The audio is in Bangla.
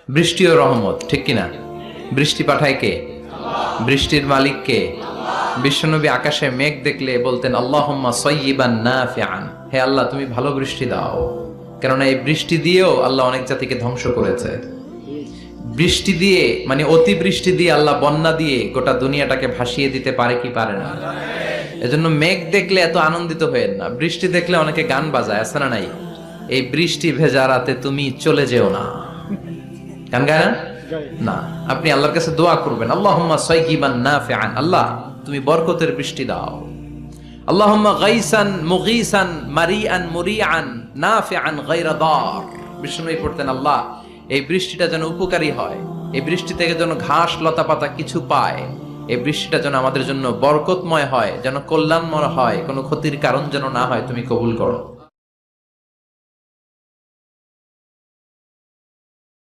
বৃষ্টি ও রহমত, ঠিক কিনা? বৃষ্টি পাঠায় কে? বৃষ্টির মালিক কে? বিশ্বনবী আকাশে মেঘ দেখলে বলতেন আল্লাহুম্মা সাইয়্যিবান নাফিআন, হে আল্লাহ তুমি ভালো বৃষ্টি দাও। কেননা এই বৃষ্টি দিয়েও আল্লাহ অনেক জাতিকে ধ্বংস করেছে। বৃষ্টি দিয়ে মানে অতি বৃষ্টি দিয়ে আল্লাহ বন্যা দিয়ে গোটা দুনিয়াটাকে ভাসিয়ে দিতে পারে কি পারে না? এজন্য মেঘ দেখলে এত আনন্দিত হয়েন না, বৃষ্টি দেখলে অনেকে গান বাজায়, আছে না নাই? এই বৃষ্টি ভেজা রাতে তুমি চলে যেও না, গান গায় না? না, আপনি আল্লাহর কাছে দোয়া করবেন আল্লাহুম্মা সাইয়্যিবান নাফিআন, আল্লাহ তুমি বরকতের বৃষ্টি দাও। আল্লাহুম্মা গাইসান মুগীসান মারিআন মুরিআন নাফিআন গায়রা দার। বিষ্ণুই পড়তেন আল্লাহ এই বৃষ্টিটা যেন উপকারী হয়, এই বৃষ্টি থেকে যেন ঘাস লতা পাতা কিছু পায়, এই বৃষ্টিটা যেন আমাদের জন্য বরকতময় হয়, যেন কল্যাণময় হয়, কোনো ক্ষতির কারণ যেন না হয়, তুমি কবুল করো।